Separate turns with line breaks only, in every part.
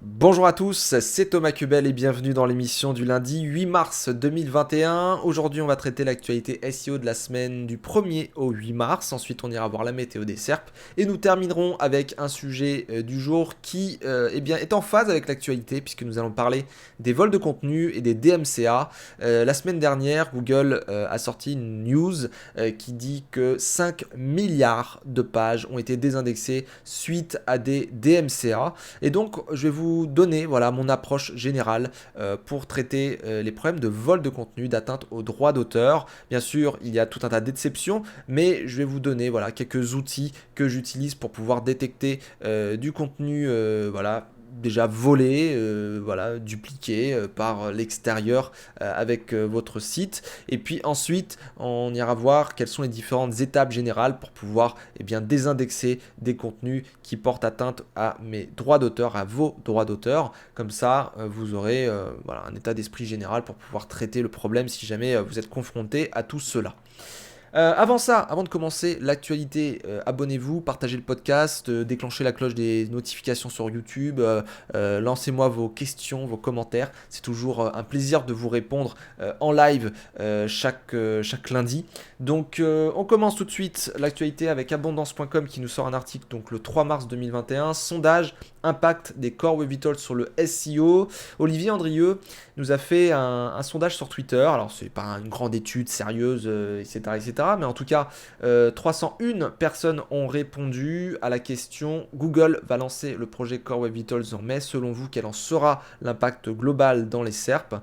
Bonjour à tous, c'est Thomas Cubel et bienvenue dans l'émission du lundi 8 mars 2021. Aujourd'hui, on va traiter l'actualité SEO de la semaine du 1er au 8 mars. Ensuite, on ira voir la météo des SERP et nous terminerons avec un sujet du jour qui est en phase avec l'actualité puisque nous allons parler des vols de contenu et des DMCA. La semaine dernière, Google a sorti une news qui dit que 5 milliards de pages ont été désindexées suite à des DMCA. Et donc, je vais vous donner mon approche générale pour traiter les problèmes de vol de contenu, d'atteinte aux droits d'auteur. Bien sûr, il y a tout un tas d'exceptions, mais je vais vous donner quelques outils que j'utilise pour pouvoir détecter du contenu déjà volé, dupliqué par l'extérieur avec votre site. Et puis ensuite, on ira voir quelles sont les différentes étapes générales pour pouvoir désindexer des contenus qui portent atteinte à mes droits d'auteur, à vos droits d'auteur. Comme ça, vous aurez un état d'esprit général pour pouvoir traiter le problème si jamais vous êtes confronté à tout cela. Avant de commencer l'actualité, abonnez-vous, partagez le podcast, déclenchez la cloche des notifications sur YouTube, lancez-moi vos questions, vos commentaires. C'est toujours un plaisir de vous répondre en live chaque lundi. Donc on commence tout de suite l'actualité avec abondance.com qui nous sort un article donc le 3 mars 2021, sondage impact des core web vitals sur le SEO. Olivier Andrieux nous a fait un sondage sur Twitter. Alors, c'est pas une grande étude sérieuse, etc. Mais en tout cas, 301 personnes ont répondu à la question Google va lancer le projet Core Web Vitals en mai. Selon vous, quel en sera l'impact global dans les SERP?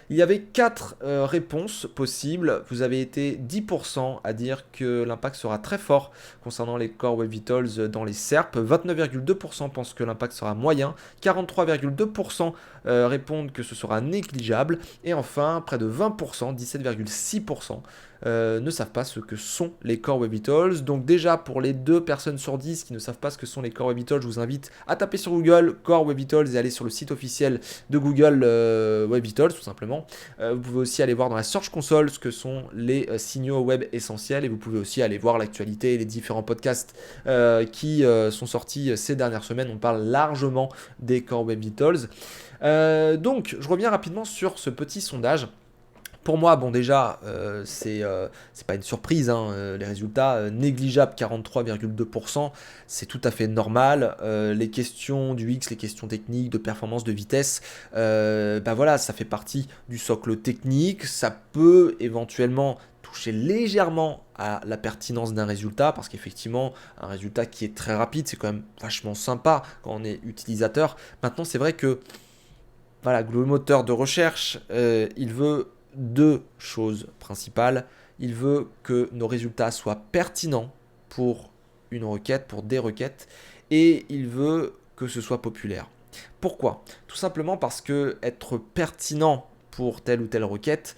Il y avait 4 réponses possibles. Vous avez été 10% à dire que l'impact sera très fort concernant les Core Web Vitals dans les SERP. 29,2% pensent que l'impact sera moyen. 43,2% répondent que ce sera négligeable. Et enfin, près de 20%, 17,6%, ne savent pas ce que sont les Core Web Vitals. Donc déjà, pour les 2 personnes sur 10 qui ne savent pas ce que sont les Core Web Vitals, je vous invite à taper sur Google Core Web Vitals et aller sur le site officiel de Google Web Vitals, tout simplement. Vous pouvez aussi aller voir dans la Search Console ce que sont les signaux web essentiels et vous pouvez aussi aller voir l'actualité et les différents podcasts qui sont sortis ces dernières semaines. On parle largement des Core Web Vitals. Donc, je reviens rapidement sur ce petit sondage. Pour moi, bon déjà, c'est pas une surprise, hein, les résultats négligeables, 43,2%, c'est tout à fait normal. Les questions du X, les questions techniques, de performance, de vitesse, ça fait partie du socle technique, ça peut éventuellement toucher légèrement à la pertinence d'un résultat, parce qu'effectivement, un résultat qui est très rapide, c'est quand même vachement sympa quand on est utilisateur. Maintenant, c'est vrai que le moteur de recherche, il veut 2 choses principales. Il veut que nos résultats soient pertinents pour une requête, pour des requêtes, et il veut que ce soit populaire. Pourquoi? Tout simplement parce que être pertinent pour telle ou telle requête,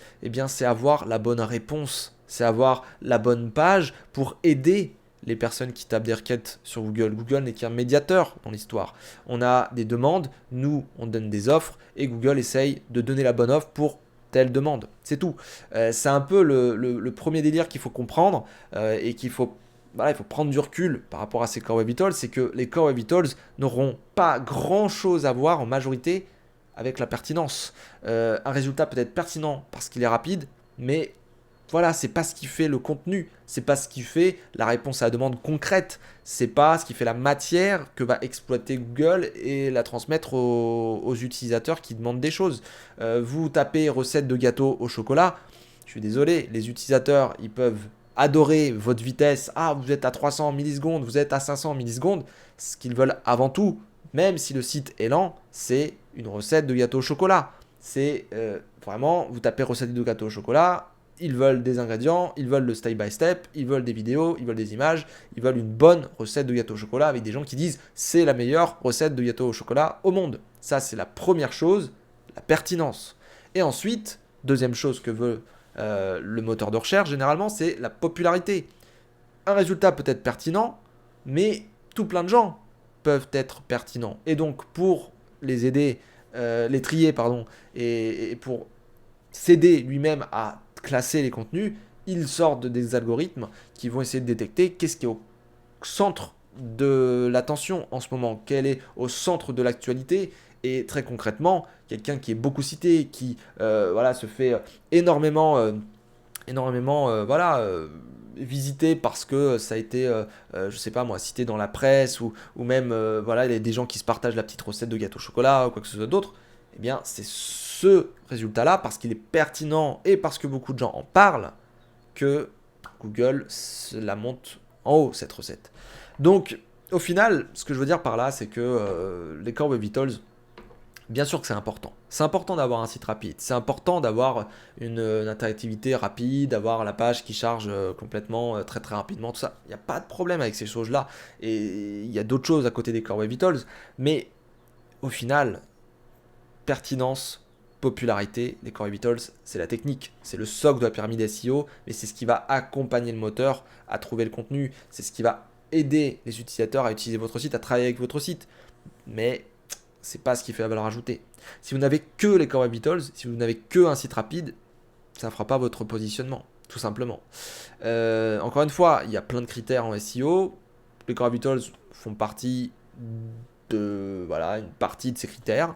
c'est avoir la bonne réponse, c'est avoir la bonne page pour aider les personnes qui tapent des requêtes sur Google. Google n'est qu'un médiateur dans l'histoire. On a des demandes, nous on donne des offres et Google essaye de donner la bonne offre pour telle demande. C'est tout. C'est un peu le premier délire qu'il faut comprendre et qu'il faut il faut prendre du recul par rapport à ces Core Web Vitals, c'est que les Core Web Vitals n'auront pas grand chose à voir en majorité avec la pertinence. Un résultat peut être pertinent parce qu'il est rapide, mais c'est pas ce qui fait le contenu, c'est pas ce qui fait la réponse à la demande concrète, c'est pas ce qui fait la matière que va exploiter Google et la transmettre aux utilisateurs qui demandent des choses. Vous tapez recette de gâteau au chocolat, je suis désolé, les utilisateurs ils peuvent adorer votre vitesse, ah vous êtes à 300 millisecondes, vous êtes à 500 millisecondes, ce qu'ils veulent avant tout, même si le site est lent, c'est une recette de gâteau au chocolat. C'est vraiment, vous tapez recette de gâteau au chocolat, ils veulent des ingrédients, ils veulent le step by step, ils veulent des vidéos, ils veulent des images, ils veulent une bonne recette de gâteau au chocolat avec des gens qui disent c'est la meilleure recette de gâteau au chocolat au monde. Ça, c'est la première chose, la pertinence. Et ensuite, deuxième chose que veut le moteur de recherche, généralement, c'est la popularité. Un résultat peut être pertinent, mais tout plein de gens peuvent être pertinents. Et donc, pour les aider, les trier, et pour s'aider lui-même à classer les contenus, ils sortent des algorithmes qui vont essayer de détecter qu'est-ce qui est au centre de l'attention en ce moment, quel est au centre de l'actualité. Et très concrètement, quelqu'un qui est beaucoup cité, qui voilà, se fait énormément visité parce que ça a été, je sais pas moi, cité dans la presse ou même voilà, il y a des gens qui se partagent la petite recette de gâteau au chocolat ou quoi que ce soit d'autre. Eh bien, c'est ce résultat-là, parce qu'il est pertinent et parce que beaucoup de gens en parlent, que Google la monte en haut, cette recette. Donc, au final, ce que je veux dire par là, c'est que les Core Web Vitals, bien sûr que c'est important. C'est important d'avoir un site rapide. C'est important d'avoir une interactivité rapide, d'avoir la page qui charge complètement très très rapidement, tout ça. Il n'y a pas de problème avec ces choses-là. Et il y a d'autres choses à côté des Core Web Vitals. Mais au final, pertinence, popularité des Core Web Vitals, c'est la technique. C'est le socle de la pyramide SEO, mais c'est ce qui va accompagner le moteur à trouver le contenu. C'est ce qui va aider les utilisateurs à utiliser votre site, à travailler avec votre site. Mais c'est pas ce qui fait la valeur ajoutée. Si vous n'avez que les Core Web Vitals, si vous n'avez que un site rapide, ça ne fera pas votre positionnement, tout simplement. Encore une fois, il y a plein de critères en SEO. Les Core Web Vitals font partie de une partie de ces critères,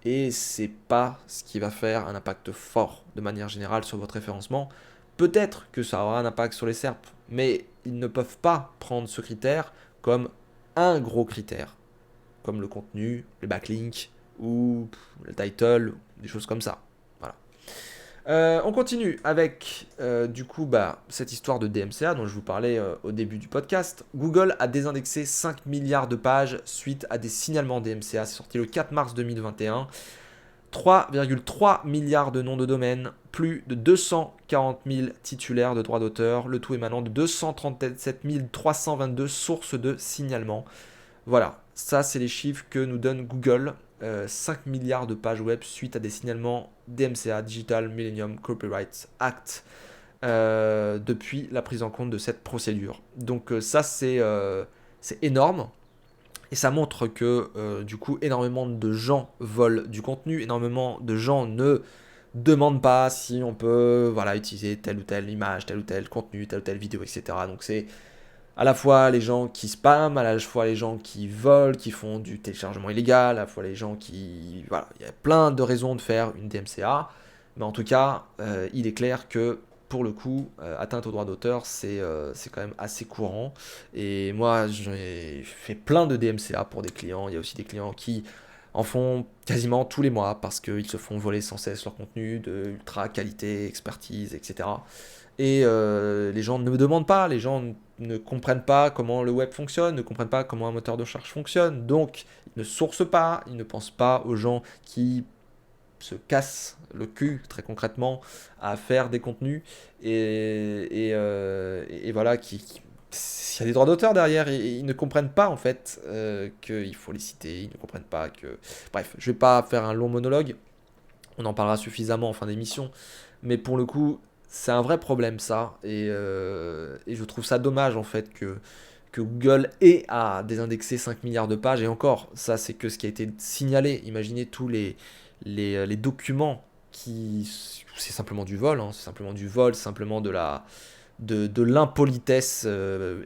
et c'est pas ce qui va faire un impact fort de manière générale sur votre référencement. Peut-être que ça aura un impact sur les SERP, mais ils ne peuvent pas prendre ce critère comme un gros critère, comme le contenu, les backlinks ou le title, des choses comme ça. Voilà. On continue avec cette histoire de DMCA dont je vous parlais au début du podcast. Google a désindexé 5 milliards de pages suite à des signalements DMCA. C'est sorti le 4 mars 2021. 3,3 milliards de noms de domaine, plus de 240 000 titulaires de droits d'auteur, le tout émanant de 237 322 sources de signalement. Voilà, ça c'est les chiffres que nous donne Google. 5 milliards de pages web suite à des signalements DMCA, Digital Millennium Copyright Act, depuis la prise en compte de cette procédure. Donc ça c'est énorme. Et ça montre que du coup énormément de gens volent du contenu, énormément de gens ne demandent pas si on peut utiliser telle ou telle image, tel ou tel contenu, telle ou telle vidéo, etc. Donc c'est à la fois les gens qui spamment, à la fois les gens qui volent, qui font du téléchargement illégal, à la fois les gens qui... Voilà, il y a plein de raisons de faire une DMCA, mais en tout cas, il est clair que pour le coup, atteinte au droit d'auteur, c'est quand même assez courant. Et moi, j'ai fait plein de DMCA pour des clients. Il y a aussi des clients qui en font quasiment tous les mois parce qu'ils se font voler sans cesse leur contenu de ultra qualité, expertise, etc. Et les gens ne me demandent pas, les gens ne comprennent pas comment le web fonctionne, ne comprennent pas comment un moteur de recherche fonctionne, donc ils ne sourcent pas, ils ne pensent pas aux gens qui se cassent le cul, très concrètement, à faire des contenus, et voilà, s'il y a des droits d'auteur derrière, et ils ne comprennent pas en fait qu'il faut les citer, ils ne comprennent pas que... Bref, je vais pas faire un long monologue, on en parlera suffisamment en fin d'émission, mais pour le coup, c'est un vrai problème ça, et je trouve ça dommage en fait que Google ait à désindexer 5 milliards de pages, et encore, ça c'est que ce qui a été signalé. Imaginez tous les documents qui... C'est simplement du vol, hein, c'est simplement du vol, c'est simplement de l'impolitesse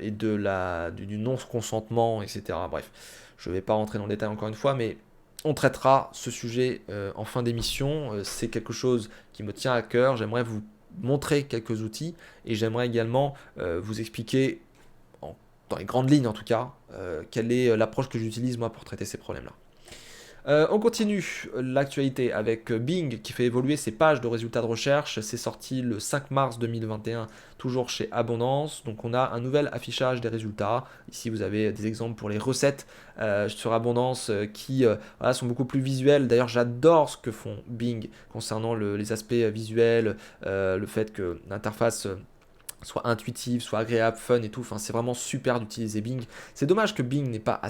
et du non-consentement, etc. Bref, je ne vais pas rentrer dans le détail encore une fois, mais on traitera ce sujet en fin d'émission. C'est quelque chose qui me tient à cœur. J'aimerais vous montrer quelques outils, et j'aimerais également vous expliquer, dans les grandes lignes en tout cas, quelle est l'approche que j'utilise moi pour traiter ces problèmes-là. On continue l'actualité avec Bing qui fait évoluer ses pages de résultats de recherche. C'est sorti le 5 mars 2021, toujours chez Abondance. Donc on a un nouvel affichage des résultats. Ici vous avez des exemples pour les recettes sur Abondance qui sont beaucoup plus visuels. D'ailleurs j'adore ce que font Bing concernant les aspects visuels, le fait que l'interface soit intuitive, soit agréable, fun et tout. Enfin, c'est vraiment super d'utiliser Bing. C'est dommage que Bing n'ait pas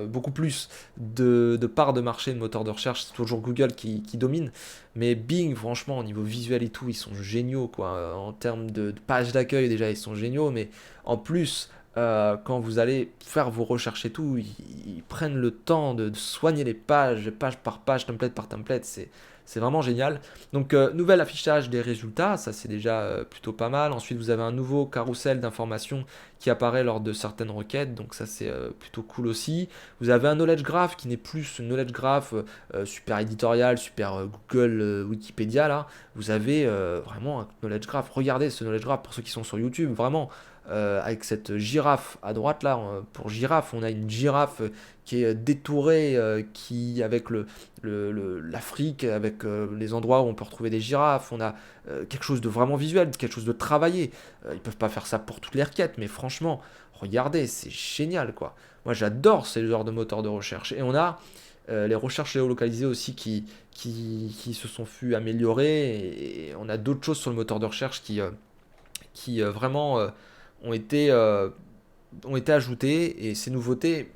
beaucoup plus de parts de marché de moteur de recherche. C'est toujours Google qui domine. Mais Bing, franchement, au niveau visuel et tout, ils sont géniaux, quoi. En termes de page d'accueil, déjà, ils sont géniaux. Mais en plus, quand vous allez faire vos recherches et tout, ils prennent le temps de soigner les pages, page par page, template par template. C'est vraiment génial. Donc, nouvel affichage des résultats, ça c'est déjà plutôt pas mal. Ensuite, vous avez un nouveau carrousel d'informations qui apparaît lors de certaines requêtes, donc ça c'est plutôt cool aussi. Vous avez un knowledge graph qui n'est plus un knowledge graph super éditorial, super Google, Wikipédia là. Vous avez vraiment un knowledge graph. Regardez ce knowledge graph pour ceux qui sont sur YouTube, vraiment. Avec cette girafe à droite là, pour girafe, on a une girafe qui est détourée, qui avec l'Afrique, avec les endroits où on peut retrouver des girafes, on a quelque chose de vraiment visuel, quelque chose de travaillé. Ils peuvent pas faire ça pour toutes les requêtes, mais franchement, regardez, c'est génial quoi. Moi j'adore ce genre de moteur de recherche. Et on a les recherches géolocalisées aussi qui se sont vu améliorer. Et on a d'autres choses sur le moteur de recherche qui vraiment ont été, euh, ont été ajoutées. Et ces nouveautés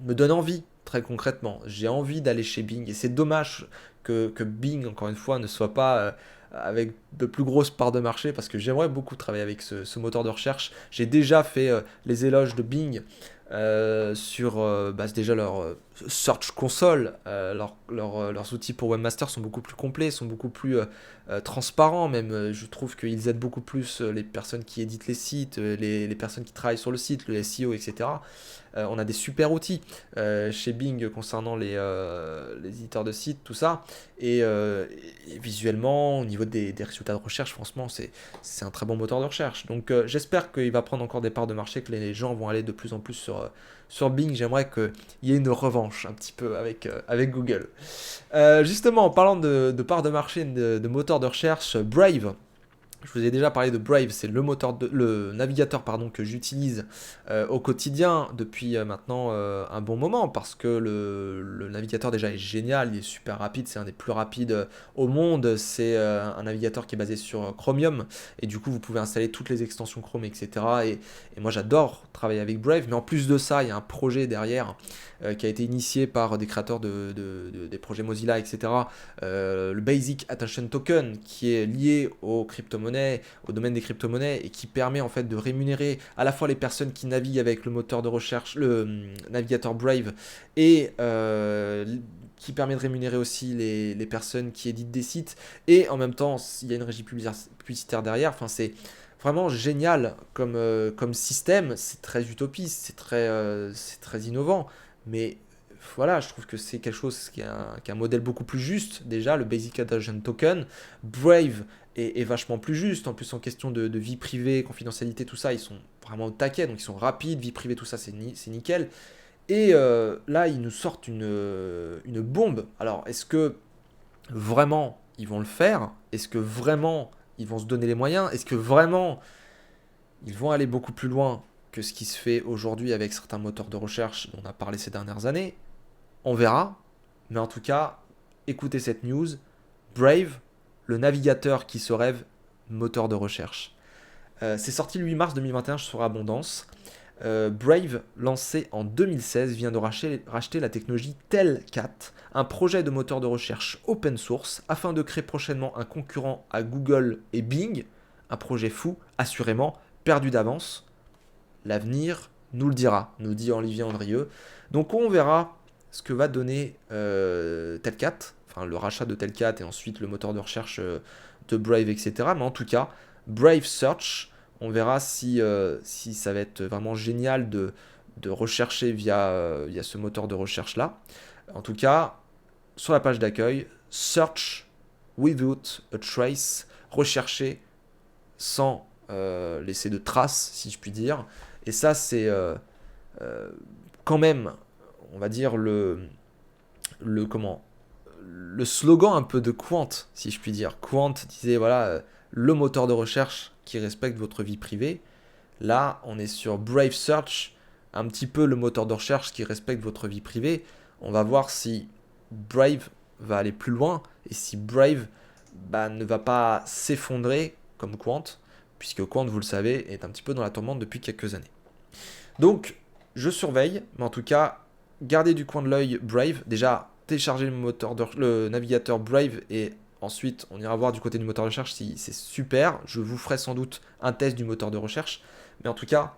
me donnent envie, très concrètement. J'ai envie d'aller chez Bing. Et c'est dommage que Bing, encore une fois, ne soit pas avec de plus grosses parts de marché parce que j'aimerais beaucoup travailler avec ce moteur de recherche. J'ai déjà fait les éloges de Bing sur bah, c'est déjà leur Search Console. Leurs outils pour Webmaster sont beaucoup plus complets, sont beaucoup plus transparents même. Je trouve qu'ils aident beaucoup plus les personnes qui éditent les sites, les personnes qui travaillent sur le site, le SEO, etc. On a des super outils chez Bing concernant les éditeurs de sites, tout ça. Et visuellement, au niveau des résultats de recherche, franchement, c'est un très bon moteur de recherche. Donc j'espère qu'il va prendre encore des parts de marché, que les gens vont aller de plus en plus sur Bing. J'aimerais qu'il y ait une revanche un petit peu avec Google. Justement, en parlant de parts de marché, de moteur de recherche, Brave. Je vous ai déjà parlé de Brave, c'est le navigateur pardon, que j'utilise au quotidien depuis maintenant un bon moment parce que le navigateur déjà est génial, il est super rapide, c'est un des plus rapides au monde. C'est un navigateur qui est basé sur Chromium et du coup vous pouvez installer toutes les extensions Chrome, etc. Et moi j'adore travailler avec Brave, mais en plus de ça, il y a un projet derrière qui a été initié par des créateurs des projets Mozilla, etc. Le Basic Attention Token qui est lié aux crypto-monnaies, au domaine des crypto-monnaies et qui permet en fait de rémunérer à la fois les personnes qui naviguent avec le moteur de recherche, le navigateur Brave et qui permet de rémunérer aussi les personnes qui éditent des sites et en même temps il y a une régie publicitaire derrière. Enfin c'est vraiment génial comme système, c'est très utopiste, c'est très innovant, mais voilà, je trouve que c'est quelque chose qui est un modèle beaucoup plus juste. Déjà, le Basic Attention Token, Brave est vachement plus juste. En plus, en question de vie privée, confidentialité, tout ça, ils sont vraiment au taquet, donc ils sont rapides, vie privée, tout ça, c'est nickel. Et là, ils nous sortent une bombe. Alors, est-ce que vraiment ils vont le faire? Est-ce que vraiment ils vont se donner les moyens? Est-ce que vraiment ils vont aller beaucoup plus loin que ce qui se fait aujourd'hui avec certains moteurs de recherche dont on a parlé ces dernières années? On verra, mais en tout cas, écoutez cette news. Brave, le navigateur qui se rêve moteur de recherche. C'est sorti le 8 mars 2021 sur Abondance. Brave, lancé en 2016, vient de racheter la technologie Telcat, un projet de moteur de recherche open source, afin de créer prochainement un concurrent à Google et Bing. Un projet fou, assurément, perdu d'avance. L'avenir nous le dira, nous dit Olivier Andrieux. Donc on verra ce que va donner Telcat, enfin le rachat de Telcat et ensuite le moteur de recherche de Brave, etc. Mais en tout cas, Brave Search, on verra si ça va être vraiment génial de rechercher via ce moteur de recherche-là. En tout cas, sur la page d'accueil, Search without a trace, rechercher sans laisser de traces, si je puis dire. Et ça, c'est quand même, on va dire, le slogan un peu de Quant, si je puis dire. Quant disait, voilà, le moteur de recherche qui respecte votre vie privée. Là, on est sur Brave Search, un petit peu le moteur de recherche qui respecte votre vie privée. On va voir si Brave va aller plus loin et si Brave ne va pas s'effondrer comme Quant, puisque Quant, vous le savez, est un petit peu dans la tourmente depuis quelques années. Donc, je surveille, mais en tout cas, gardez du coin de l'œil Brave. Déjà, téléchargez le navigateur Brave et ensuite, on ira voir du côté du moteur de recherche si c'est super. Je vous ferai sans doute un test du moteur de recherche. Mais en tout cas,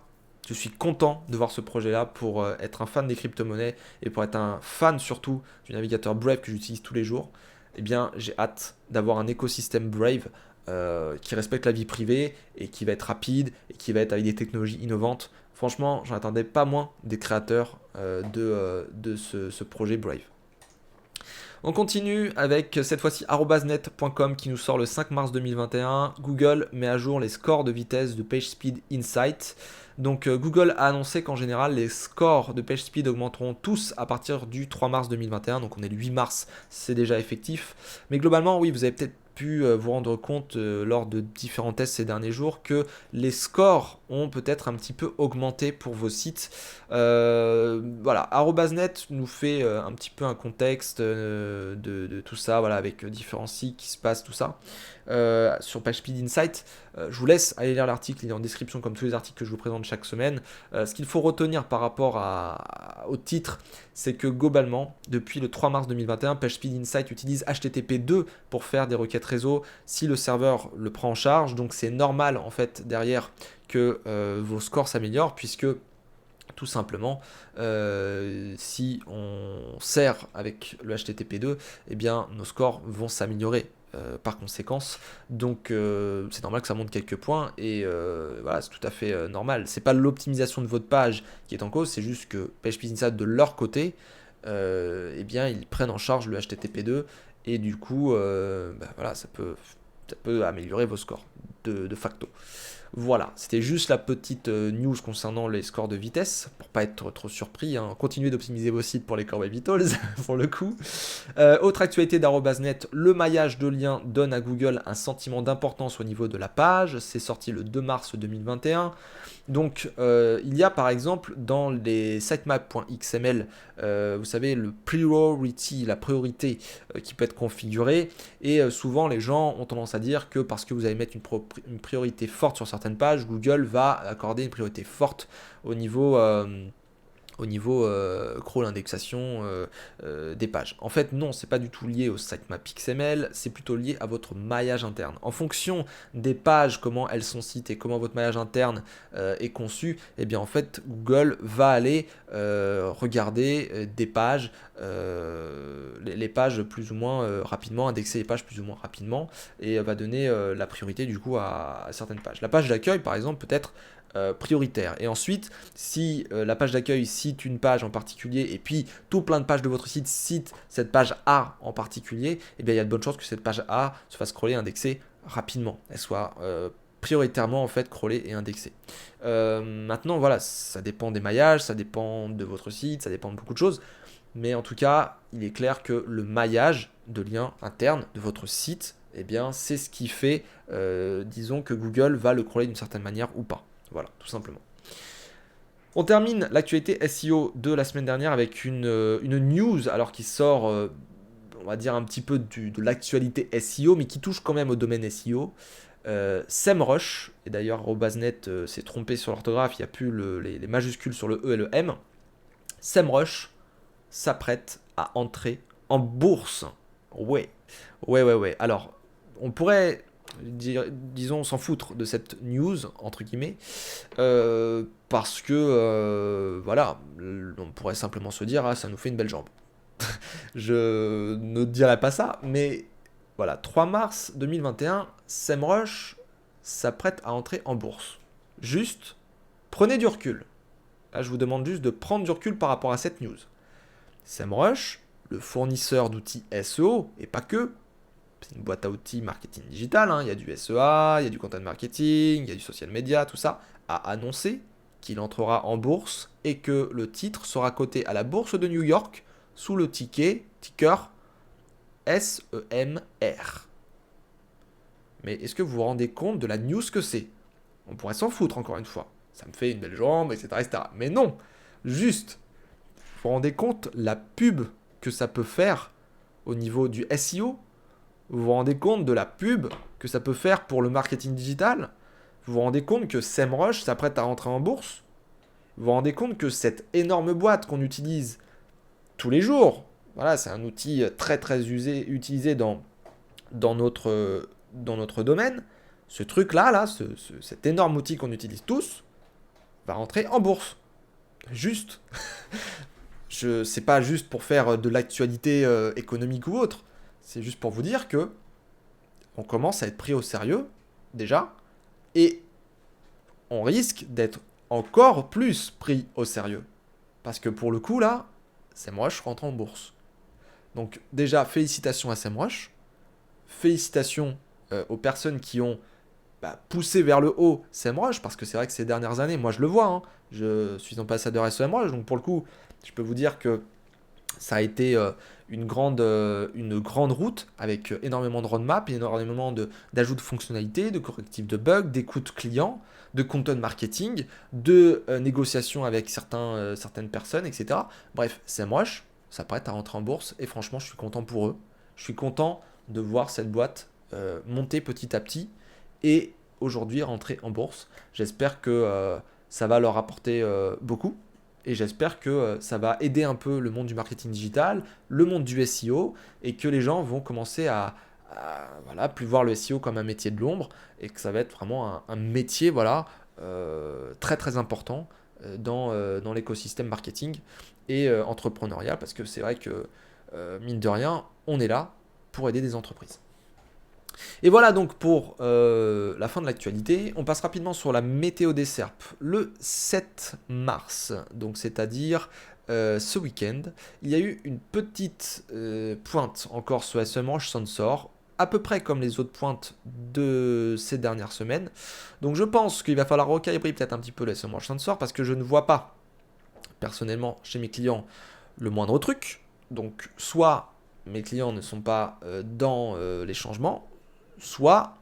je suis content de voir ce projet-là pour être un fan des crypto-monnaies et pour être un fan surtout du navigateur Brave que j'utilise tous les jours. eh bien j'ai hâte d'avoir un écosystème Brave qui respecte la vie privée et qui va être rapide et qui va être avec des technologies innovantes. Franchement, j'en attendais pas moins des créateurs de ce projet Brave. On continue avec cette fois-ci arobase.net.com qui nous sort le 5 mars 2021. Google met à jour les scores de vitesse de PageSpeed Insight. Donc Google a annoncé qu'en général les scores de PageSpeed augmenteront tous à partir du 3 mars 2021. Donc on est le 8 mars, c'est déjà effectif. Mais globalement, oui, vous avez peut-être pu vous rendre compte lors de différents tests ces derniers jours que les scores ont peut-être un petit peu augmenté pour vos sites. Voilà, arobase.net nous fait un petit peu un contexte de tout ça, voilà, avec différents sites qui se passent, tout ça. Sur PageSpeed Insight, je vous laisse aller lire l'article, il est en description comme tous les articles que je vous présente chaque semaine. Ce qu'il faut retenir par rapport au titre, c'est que globalement, depuis le 3 mars 2021, PageSpeed Insight utilise HTTP2 pour faire des requêtes réseau si le serveur le prend en charge. Donc c'est normal en fait derrière que vos scores s'améliorent puisque tout simplement, si on sert avec le HTTP2, eh bien nos scores vont s'améliorer. Par conséquence, donc c'est normal que ça monte quelques points et voilà, c'est tout à fait normal. C'est pas l'optimisation de votre page qui est en cause, c'est juste que PageSpeed Insight de leur côté, eh bien ils prennent en charge le HTTP2 et du coup, voilà, ça peut améliorer vos scores de facto. Voilà, c'était juste la petite news concernant les scores de vitesse, pour pas être trop surpris, hein. Continuez d'optimiser vos sites pour les Core Web Vitals, pour le coup. Autre actualité d'arobase.net, le maillage de liens donne à Google un sentiment d'importance au niveau de la page, c'est sorti le 2 mars 2021. Donc il y a par exemple dans les sitemap.xml, vous savez, le priority, la priorité qui peut être configurée, et souvent les gens ont tendance à dire que parce que vous allez mettre une priorité forte sur certaines pages, Google va accorder une priorité forte au niveau crawl indexation des pages. En fait, non, c'est pas du tout lié au sitemap XML, c'est plutôt lié à votre maillage interne. En fonction des pages, comment elles sont citées, comment votre maillage interne est conçu, et bien en fait, Google va aller regarder des pages, les pages plus ou moins rapidement, indexer les pages plus ou moins rapidement, et va donner la priorité du coup à certaines pages. La page d'accueil, par exemple, peut être prioritaire. Et ensuite, si la page d'accueil cite une page en particulier et puis tout plein de pages de votre site citent cette page A en particulier, eh bien il y a de bonnes chances que cette page A se fasse crawler et indexer rapidement. Elle soit prioritairement en fait crawlée et indexée. Maintenant, voilà, ça dépend des maillages, ça dépend de votre site, ça dépend de beaucoup de choses. Mais en tout cas, il est clair que le maillage de liens internes de votre site, eh bien, c'est ce qui fait, disons, que Google va le crawler d'une certaine manière ou pas. Voilà, tout simplement. On termine l'actualité SEO de la semaine dernière avec une news, alors qui sort, on va dire, un petit peu de l'actualité SEO, mais qui touche quand même au domaine SEO. SEMrush, et d'ailleurs arobase.net s'est trompé sur l'orthographe, il n'y a plus les majuscules sur le E et le M. SEMrush s'apprête à entrer en bourse. Ouais. Alors, on pourrait, disons, s'en foutre de cette news, entre guillemets, parce que, voilà, on pourrait simplement se dire, ah, ça nous fait une belle jambe. Je ne dirais pas ça, mais voilà, 3 mars 2021, SEMrush s'apprête à entrer en bourse. Juste, prenez du recul. Là, je vous demande juste de prendre du recul par rapport à cette news. SEMrush, le fournisseur d'outils SEO, et pas que, c'est une boîte à outils marketing digital, hein, il y a du SEA, il y a du content marketing, il y a du social media, tout ça, a annoncé qu'il entrera en bourse et que le titre sera coté à la bourse de New York sous le ticker SEMR. Mais est-ce que vous vous rendez compte de la news que c'est? On pourrait s'en foutre encore une fois. Ça me fait une belle jambe, etc., etc. Mais non, juste, vous vous rendez compte la pub que ça peut faire au niveau du SEO? Vous vous rendez compte de la pub que ça peut faire pour le marketing digital? Vous vous rendez compte que SEMrush s'apprête à rentrer en bourse? Vous vous rendez compte que cette énorme boîte qu'on utilise tous les jours, voilà, c'est un outil très très utilisé dans notre domaine, ce truc-là, cet énorme outil qu'on utilise tous, va rentrer en bourse. Juste. C'est pas juste pour faire de l'actualité économique ou autre. C'est juste pour vous dire que on commence à être pris au sérieux, déjà, et on risque d'être encore plus pris au sérieux. Parce que pour le coup, là, SEMrush rentre en bourse. Donc déjà, félicitations à SEMrush. Félicitations aux personnes qui ont poussé vers le haut SEMrush, parce que c'est vrai que ces dernières années, moi je le vois, hein, je suis ambassadeur SEMrush, donc pour le coup, je peux vous dire que ça a été une grande route avec énormément de roadmap, énormément d'ajouts de fonctionnalités, de correctifs de bugs, d'écoute client, de content marketing, de négociations avec certaines personnes, etc. Bref, SEMrush s'apprête à rentrer en bourse et franchement, je suis content pour eux. Je suis content de voir cette boîte monter petit à petit et aujourd'hui rentrer en bourse. J'espère que ça va leur apporter beaucoup. Et j'espère que ça va aider un peu le monde du marketing digital, le monde du SEO, et que les gens vont commencer à plus voir le SEO comme un métier de l'ombre, et que ça va être vraiment un métier voilà, très très important dans l'écosystème marketing et entrepreneurial, parce que c'est vrai que, mine de rien, on est là pour aider des entreprises. Et voilà donc pour la fin de l'actualité. On passe rapidement sur la météo des SERP. Le 7 mars, donc c'est-à-dire ce week-end, il y a eu une petite pointe encore sur SEMrush Sensor, à peu près comme les autres pointes de ces dernières semaines. Donc je pense qu'il va falloir recalibrer peut-être un petit peu le SEMrush Sensor parce que je ne vois pas, personnellement, chez mes clients, le moindre truc. Donc soit mes clients ne sont pas dans les changements, soit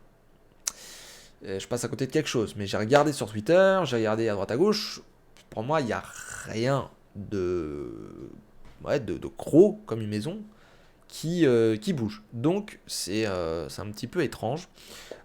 je passe à côté de quelque chose. Mais j'ai regardé sur Twitter, j'ai regardé à droite à gauche. Pour moi, il n'y a rien de gros comme une maison qui bouge. Donc c'est un petit peu étrange.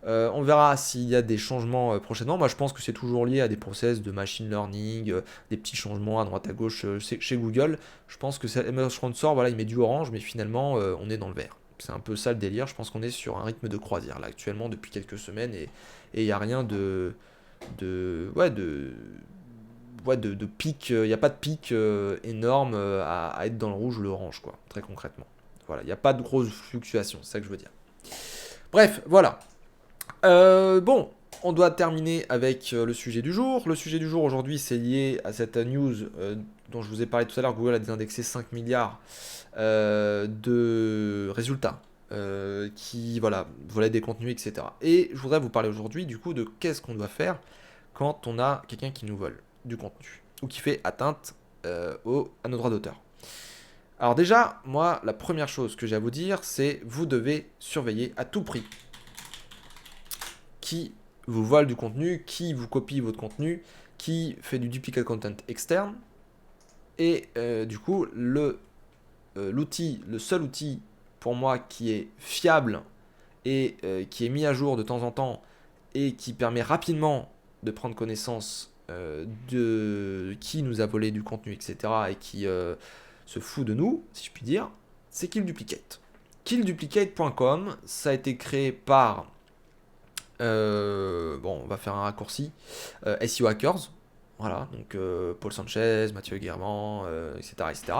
On verra s'il y a des changements prochainement. Moi je pense que c'est toujours lié à des process de machine learning, des petits changements à droite à gauche chez Google. Je pense que SEMrush Sensor, voilà, il met du orange, mais finalement on est dans le vert. C'est un peu ça le délire. Je pense qu'on est sur un rythme de croisière là actuellement depuis quelques semaines et il n'y a rien de pic. Il n'y a pas de pic énorme à être dans le rouge ou l'orange, quoi, très concrètement. Voilà, il n'y a pas de grosses fluctuations, c'est ça que je veux dire. Bref, voilà. Bon, on doit terminer avec le sujet du jour. Le sujet du jour aujourd'hui, c'est lié à cette news dont je vous ai parlé tout à l'heure. Google a désindexé 5 milliards de résultats qui volaient des contenus, etc. Et je voudrais vous parler aujourd'hui du coup de qu'est-ce qu'on doit faire quand on a quelqu'un qui nous vole du contenu ou qui fait atteinte à nos droits d'auteur. Alors déjà, moi, la première chose que j'ai à vous dire, c'est vous devez surveiller à tout prix qui vous vole du contenu, qui vous copie votre contenu, qui fait du duplicate content externe. Et du coup, le seul outil pour moi qui est fiable et qui est mis à jour de temps en temps et qui permet rapidement de prendre connaissance de qui nous a volé du contenu, etc. et qui se fout de nous, si je puis dire, c'est KillDuplicate. KillDuplicate.com, ça a été créé par on va faire un raccourci. SEO Hackers, voilà, donc Paul Sanchez, Mathieu Guermant, etc. etc.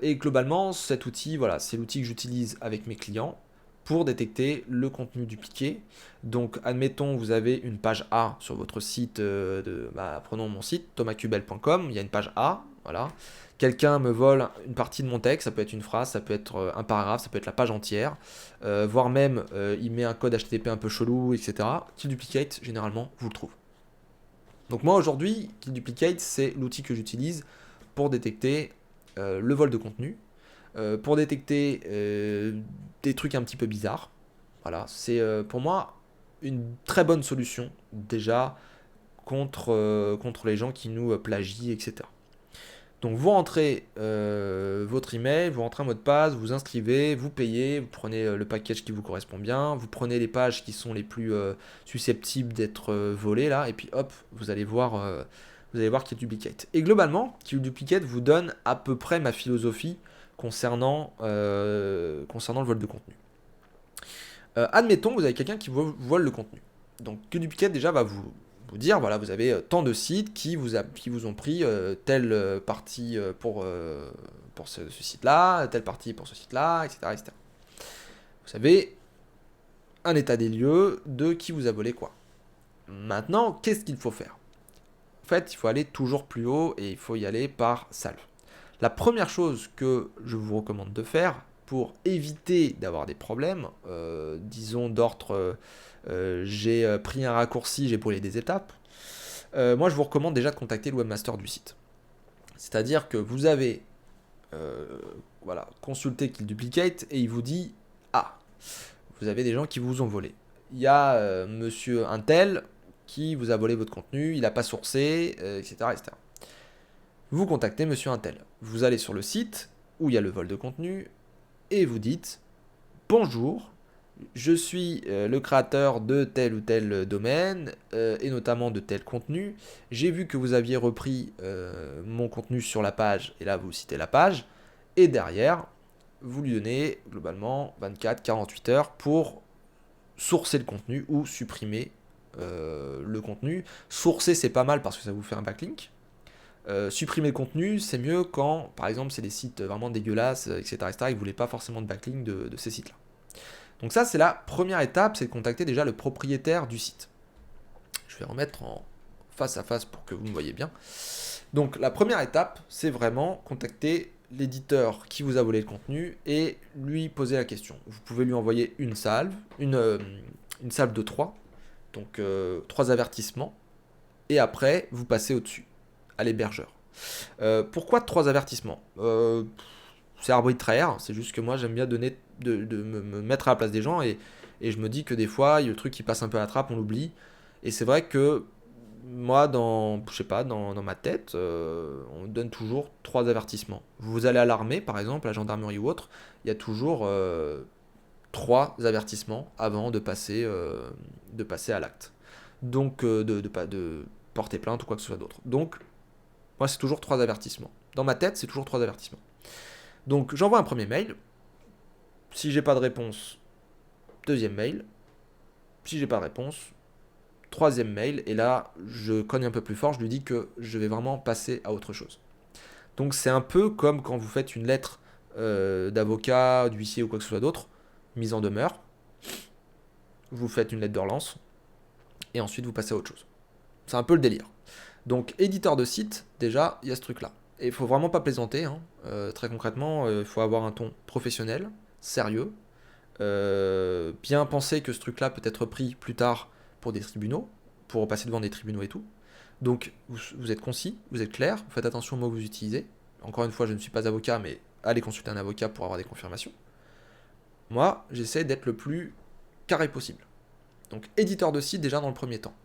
Et globalement, cet outil, voilà, c'est l'outil que j'utilise avec mes clients pour détecter le contenu dupliqué. Donc, admettons, vous avez une page A sur votre site, prenons mon site, thomascubel.com, il y a une page A, voilà. Quelqu'un me vole une partie de mon texte, ça peut être une phrase, ça peut être un paragraphe, ça peut être la page entière, voire même il met un code HTTP un peu chelou, etc. KillDuplicate, généralement, vous le trouvez. Donc moi aujourd'hui, KillDuplicate, c'est l'outil que j'utilise pour détecter le vol de contenu, pour détecter des trucs un petit peu bizarres. Voilà, c'est pour moi une très bonne solution déjà contre les gens qui nous plagient, etc. Donc vous rentrez votre email, vous rentrez un mot de passe, vous inscrivez, vous payez, vous prenez le package qui vous correspond bien, vous prenez les pages qui sont les plus susceptibles d'être volées là, et puis hop, vous allez voir KillDuplicate. Et globalement, KillDuplicate vous donne à peu près ma philosophie concernant le vol de contenu. Admettons, vous avez quelqu'un qui vous vole le contenu. Donc KillDuplicate déjà va vous vous dire, voilà, vous avez tant de sites qui vous ont pris telle partie pour ce site-là, telle partie pour ce site-là, etc., etc. Vous avez un état des lieux de qui vous a volé quoi. Maintenant, qu'est-ce qu'il faut faire? En fait, il faut aller toujours plus haut et il faut y aller par salve. La première chose que je vous recommande de faire pour éviter d'avoir des problèmes, disons d'ordre j'ai pris un raccourci, j'ai brûlé des étapes, moi je vous recommande déjà de contacter le webmaster du site. C'est-à-dire que vous avez voilà, consulté Kill Duplicate et il vous dit ah, vous avez des gens qui vous ont volé. Il y a monsieur Intel qui vous a volé votre contenu, il n'a pas sourcé, etc., etc. Vous contactez monsieur Intel. Vous allez sur le site où il y a le vol de contenu et vous dites bonjour, je suis le créateur de tel ou tel domaine et notamment de tel contenu. J'ai vu que vous aviez repris mon contenu sur la page et là vous citez la page et derrière vous lui donnez globalement 24-48 heures pour sourcer le contenu ou supprimer le contenu. Sourcer c'est pas mal parce que ça vous fait un backlink. Supprimer le contenu, c'est mieux quand, par exemple, c'est des sites vraiment dégueulasses, etc., etc., et que vous voulez pas forcément de backlink de ces sites-là. Donc ça, c'est la première étape, c'est de contacter déjà le propriétaire du site. Je vais remettre en face à face pour que vous me voyez bien. Donc la première étape, c'est vraiment contacter l'éditeur qui vous a volé le contenu et lui poser la question. Vous pouvez lui envoyer une salve de 3, donc 3 avertissements, et après, vous passez au-dessus, à l'hébergeur. Pourquoi 3 avertissements c'est arbitraire, c'est juste que moi j'aime bien donner, de me mettre à la place des gens et je me dis que des fois, il y a le truc qui passe un peu à la trappe, on l'oublie. Et c'est vrai que moi, je sais pas, dans ma tête, on donne toujours 3 avertissements. Vous allez à l'armée, par exemple, à la gendarmerie ou autre, il y a toujours 3 avertissements avant de passer à l'acte. Donc, de porter plainte ou quoi que ce soit d'autre. Donc, moi, c'est toujours 3 avertissements. Dans ma tête, c'est toujours 3 avertissements. Donc, j'envoie un premier mail. Si j'ai pas de réponse, deuxième mail. Si j'ai pas de réponse, troisième mail. Et là, je cogne un peu plus fort. Je lui dis que je vais vraiment passer à autre chose. Donc, c'est un peu comme quand vous faites une lettre d'avocat, d'huissier ou quoi que ce soit d'autre, mise en demeure. Vous faites une lettre de relance. Et ensuite, vous passez à autre chose. C'est un peu le délire. Donc, éditeur de site, déjà, il y a ce truc-là. Et il faut vraiment pas plaisanter. Hein. Très concrètement, il faut avoir un ton professionnel, sérieux. Bien penser que ce truc-là peut être pris plus tard pour des tribunaux, pour passer devant des tribunaux et tout. Donc, vous êtes concis, vous êtes clair, vous faites attention aux mots que vous utilisez. Encore une fois, je ne suis pas avocat, mais allez consulter un avocat pour avoir des confirmations. Moi, j'essaie d'être le plus carré possible. Donc, éditeur de site déjà dans le premier temps.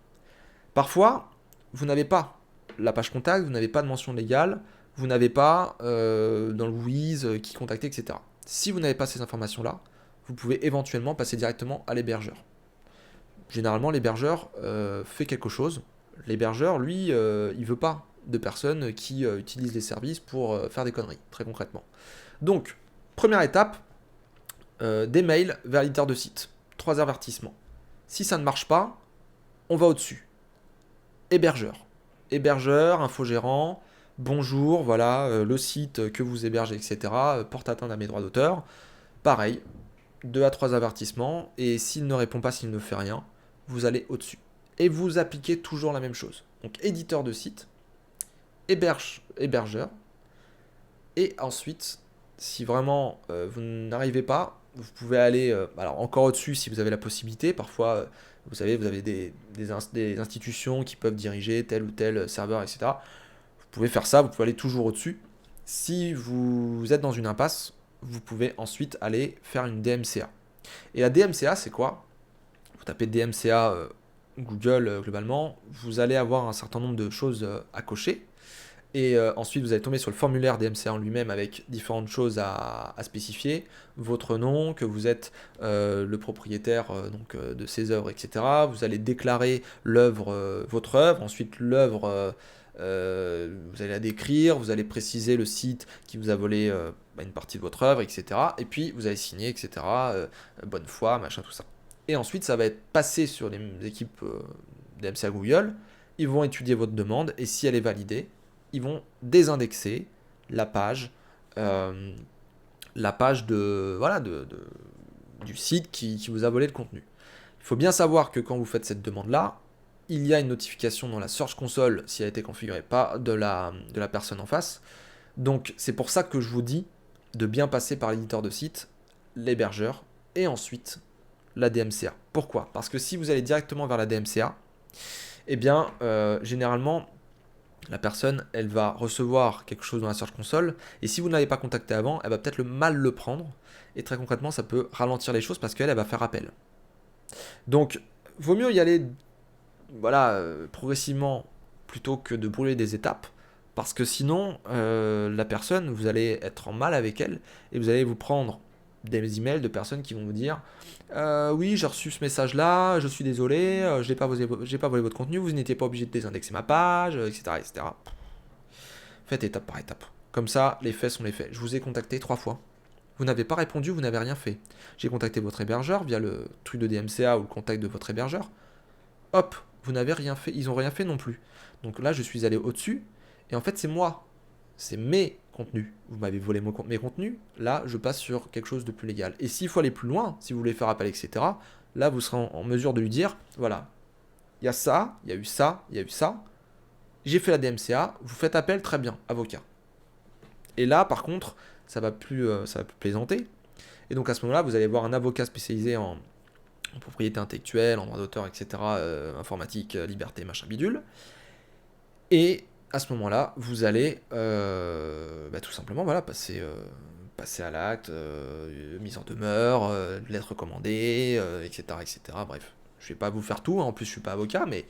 Parfois, vous n'avez pas la page contact, vous n'avez pas de mention légale, vous n'avez pas dans le WHOIS qui contacter, etc. Si vous n'avez pas ces informations-là, vous pouvez éventuellement passer directement à l'hébergeur. Généralement, l'hébergeur fait quelque chose. L'hébergeur, lui, il ne veut pas de personnes qui utilisent les services pour faire des conneries, très concrètement. Donc, première étape, des mails vers l'éditeur de site. 3 avertissements. Si ça ne marche pas, on va au-dessus. Hébergeur. Hébergeur, infogérant, bonjour, voilà, le site que vous hébergez, etc. Porte atteinte à mes droits d'auteur. Pareil, 2 à 3 avertissements, et s'il ne répond pas, s'il ne fait rien, vous allez au-dessus. Et vous appliquez toujours la même chose. Donc, éditeur de site, hébergeur, et ensuite, si vraiment vous n'arrivez pas, vous pouvez aller alors encore au-dessus si vous avez la possibilité. Parfois, vous savez, vous avez des institutions qui peuvent diriger tel ou tel serveur, etc. Vous pouvez faire ça, vous pouvez aller toujours au-dessus. Si vous êtes dans une impasse, vous pouvez ensuite aller faire une DMCA. Et la DMCA, c'est quoi? Vous tapez DMCA Google globalement, vous allez avoir un certain nombre de choses à cocher. Et ensuite, vous allez tomber sur le formulaire DMCA en lui-même avec différentes choses à spécifier. Votre nom, que vous êtes le propriétaire de ces œuvres, etc. Vous allez déclarer votre œuvre. Ensuite, l'œuvre, vous allez la décrire. Vous allez préciser le site qui vous a volé une partie de votre œuvre, etc. Et puis, vous allez signer, etc. Bonne foi, machin, tout ça. Et ensuite, ça va être passé sur les équipes DMCA Google. ils vont étudier votre demande et si elle est validée, ils vont désindexer la page, du site qui vous a volé le contenu. Il faut bien savoir que quand vous faites cette demande-là, il y a une notification dans la Search Console, si elle a été configurée, pas de la personne en face. Donc c'est pour ça que je vous dis de bien passer par l'éditeur de site, l'hébergeur, et ensuite la DMCA. Pourquoi? Parce que si vous allez directement vers la DMCA, eh bien, généralement, la personne, elle va recevoir quelque chose dans la Search Console, et si vous ne l'avez pas contacté avant, elle va peut-être mal le prendre, et très concrètement, ça peut ralentir les choses parce qu'elle va faire appel. Donc, vaut mieux y aller, progressivement, plutôt que de brûler des étapes, parce que sinon, la personne, vous allez être en mal avec elle, et vous allez vous prendre des emails de personnes qui vont vous dire oui, j'ai reçu ce message-là, je suis désolé, je n'ai pas volé votre contenu, vous n'étiez pas obligé de désindexer ma page, etc., etc. Faites étape par étape. Comme ça, les faits sont les faits. Je vous ai contacté 3 fois. Vous n'avez pas répondu, vous n'avez rien fait. J'ai contacté votre hébergeur via le truc de DMCA ou le contact de votre hébergeur. Hop, vous n'avez rien fait, ils n'ont rien fait non plus. Donc là, je suis allé au-dessus, et en fait, c'est moi. C'est mes contenus. Vous m'avez volé mes contenus, là, je passe sur quelque chose de plus légal. Et s'il faut aller plus loin, si vous voulez faire appel, etc., là, vous serez en mesure de lui dire, voilà, il y a ça, il y a eu ça, il y a eu ça, j'ai fait la DMCA, vous faites appel, très bien, avocat. Et là, par contre, ça va plus plaisanter. Et donc à ce moment-là, vous allez voir un avocat spécialisé en propriété intellectuelle, en droit d'auteur, etc., informatique, liberté, machin bidule. Et à ce moment-là, vous allez tout simplement passer à l'acte, mise en demeure, lettre recommandée, etc., etc. Bref, je ne vais pas vous faire tout, hein. En plus je ne suis pas avocat, mais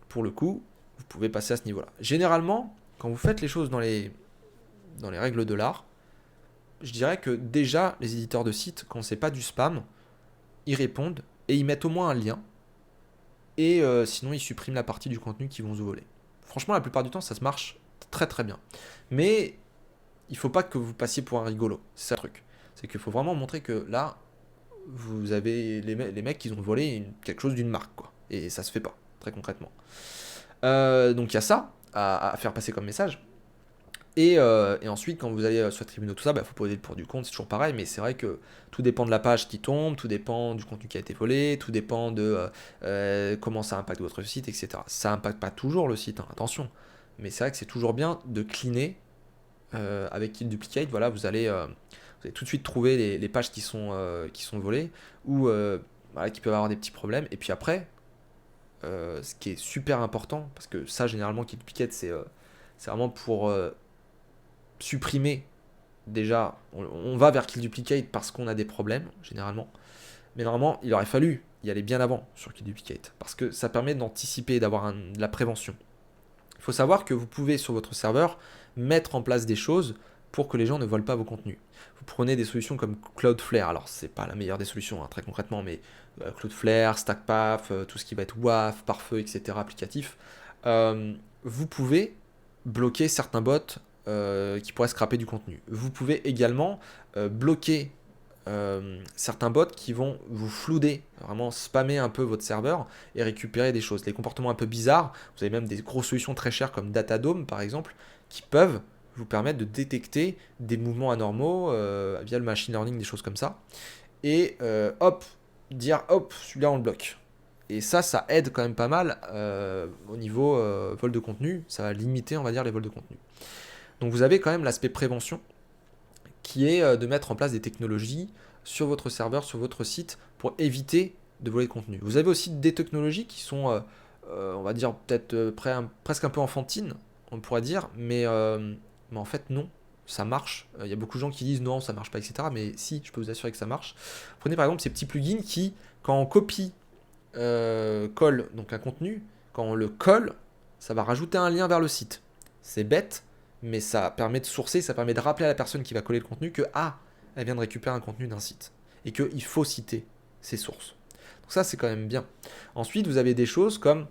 pour le coup, vous pouvez passer à ce niveau-là. Généralement, quand vous faites les choses dans les règles de l'art, je dirais que déjà, les éditeurs de sites, quand c'est pas du spam, ils répondent et ils mettent au moins un lien. Et sinon, ils suppriment la partie du contenu qu'ils vont vous voler. Franchement, la plupart du temps, ça se marche très très bien. Mais il faut pas que vous passiez pour un rigolo. C'est ça le truc. C'est qu'il faut vraiment montrer que là, vous avez les mecs qui ont volé quelque chose d'une marque, quoi. Et ça se fait pas, très concrètement. Donc il y a ça à faire passer comme message. Et ensuite, quand vous allez sur les tribunaux, tout ça, faut poser le pour du contre, c'est toujours pareil, mais c'est vrai que tout dépend de la page qui tombe, tout dépend du contenu qui a été volé, tout dépend de comment ça impacte votre site, etc. Ça impacte pas toujours le site, hein, attention, mais c'est vrai que c'est toujours bien de cleaner avec Kill Duplicate. Voilà, vous allez tout de suite trouver les pages qui sont volées ou qui peuvent avoir des petits problèmes, et puis après, ce qui est super important, parce que ça, généralement, Kill Duplicate, c'est vraiment pour supprimer. Déjà, on va vers Kill Duplicate parce qu'on a des problèmes, généralement. Mais normalement, il aurait fallu y aller bien avant sur Kill Duplicate. Parce que ça permet d'anticiper, d'avoir de la prévention. Il faut savoir que vous pouvez, sur votre serveur, mettre en place des choses pour que les gens ne volent pas vos contenus. Vous prenez des solutions comme Cloudflare. Alors, c'est pas la meilleure des solutions, hein, très concrètement, mais Cloudflare, StackPath, tout ce qui va être WAF, Pare-Feu, etc., applicatif. Vous pouvez bloquer certains bots qui pourraient scraper du contenu. Vous pouvez également bloquer certains bots qui vont vous flouder, vraiment spammer un peu votre serveur et récupérer des choses. Les comportements un peu bizarres, vous avez même des grosses solutions très chères comme Datadome par exemple, qui peuvent vous permettre de détecter des mouvements anormaux via le machine learning, des choses comme ça. Et dire hop, celui-là on le bloque. Et ça aide quand même pas mal au niveau vol de contenu. Ça va limiter, on va dire, les vols de contenu. Donc vous avez quand même l'aspect prévention qui est de mettre en place des technologies sur votre serveur, sur votre site pour éviter de voler le contenu. Vous avez aussi des technologies qui sont, on va dire, peut-être presque un peu enfantines, on pourrait dire, mais en fait non, ça marche. Il y a beaucoup de gens qui disent non, ça marche pas, etc. Mais si, je peux vous assurer que ça marche. Prenez par exemple ces petits plugins qui, quand on copie, colle donc un contenu, quand on le colle, ça va rajouter un lien vers le site. C'est bête, mais ça permet de sourcer, ça permet de rappeler à la personne qui va coller le contenu que elle vient de récupérer un contenu d'un site et qu'il faut citer ses sources. Donc ça, c'est quand même bien. Ensuite, vous avez des choses comme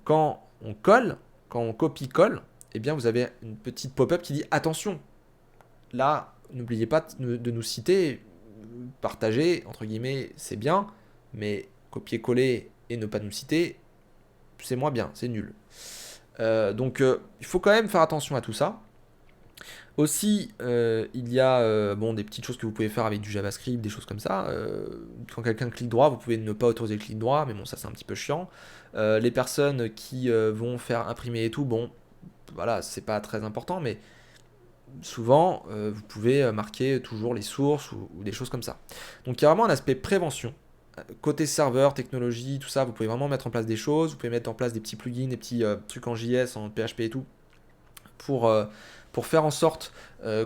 quand on colle, quand on copie-colle, eh bien vous avez une petite pop-up qui dit attention, là, n'oubliez pas de nous citer, partager, entre guillemets, c'est bien, mais copier-coller et ne pas nous citer, c'est moins bien, c'est nul. Donc il faut quand même faire attention à tout ça. Aussi, il y a des petites choses que vous pouvez faire avec du JavaScript, des choses comme ça. Quand quelqu'un clique droit, vous pouvez ne pas autoriser le clic droit, mais bon, ça c'est un petit peu chiant. Les personnes qui vont faire imprimer et tout, bon, voilà, c'est pas très important, mais souvent, vous pouvez marquer toujours les sources ou des choses comme ça. Donc il y a vraiment un aspect prévention. Côté serveur, technologie, tout ça, vous pouvez vraiment mettre en place des choses, vous pouvez mettre en place des petits plugins, des petits trucs en JS, en PHP et tout, pour faire en sorte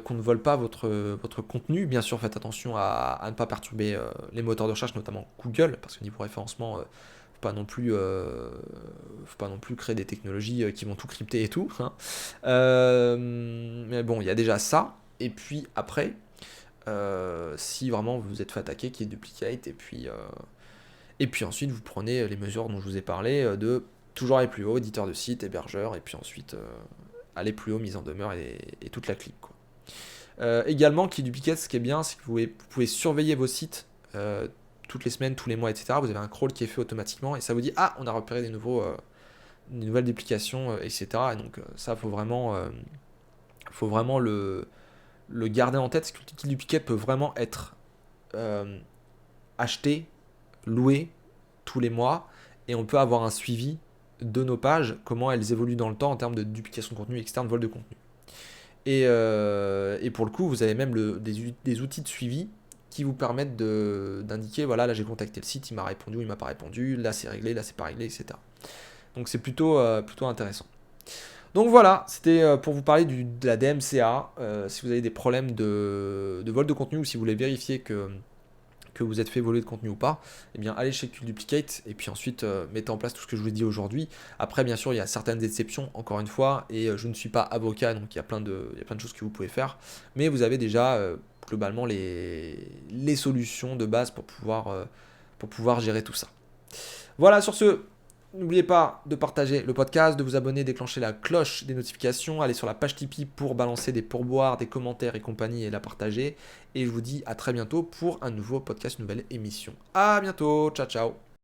qu'on ne vole pas votre contenu. Bien sûr, faites attention à ne pas perturber les moteurs de recherche, notamment Google, parce que niveau référencement, faut pas non plus créer des technologies qui vont tout crypter et tout, hein. Mais bon, il y a déjà ça. Et puis après, si vraiment vous êtes fait attaquer, qui est duplicate, et puis ensuite vous prenez les mesures dont je vous ai parlé, de toujours aller plus haut, éditeur de site, hébergeur, et puis ensuite aller plus haut, mise en demeure et toute la clique, quoi. Également, qui duplicate, ce qui est bien, c'est que vous pouvez surveiller vos sites toutes les semaines, tous les mois, etc. Vous avez un crawl qui est fait automatiquement et ça vous dit ah, on a repéré des nouvelles duplications, etc. Et donc ça, faut vraiment le garder en tête, parce que le ticket duplicate peut vraiment être acheté, loué tous les mois, et on peut avoir un suivi de nos pages, comment elles évoluent dans le temps en termes de duplication de contenu externe, vol de contenu. Et pour le coup, vous avez même des outils de suivi qui vous permettent d'indiquer, voilà, là j'ai contacté le site, il m'a répondu ou il m'a pas répondu, là c'est réglé, là c'est pas réglé, etc. Donc c'est plutôt intéressant. Donc voilà, c'était pour vous parler de la DMCA. Si vous avez des problèmes de vol de contenu ou si vous voulez vérifier que vous êtes fait voler de contenu ou pas, eh bien allez chez QDuplicate et puis ensuite mettez en place tout ce que je vous ai dit aujourd'hui. Après, bien sûr, il y a certaines exceptions, encore une fois, et je ne suis pas avocat, donc il y a plein de choses que vous pouvez faire, mais vous avez déjà globalement les solutions de base pour pouvoir gérer tout ça. Voilà, sur ce, n'oubliez pas de partager le podcast, de vous abonner, déclencher la cloche des notifications, aller sur la page Tipeee pour balancer des pourboires, des commentaires et compagnie et la partager. Et je vous dis à très bientôt pour un nouveau podcast, une nouvelle émission. À bientôt, ciao ciao.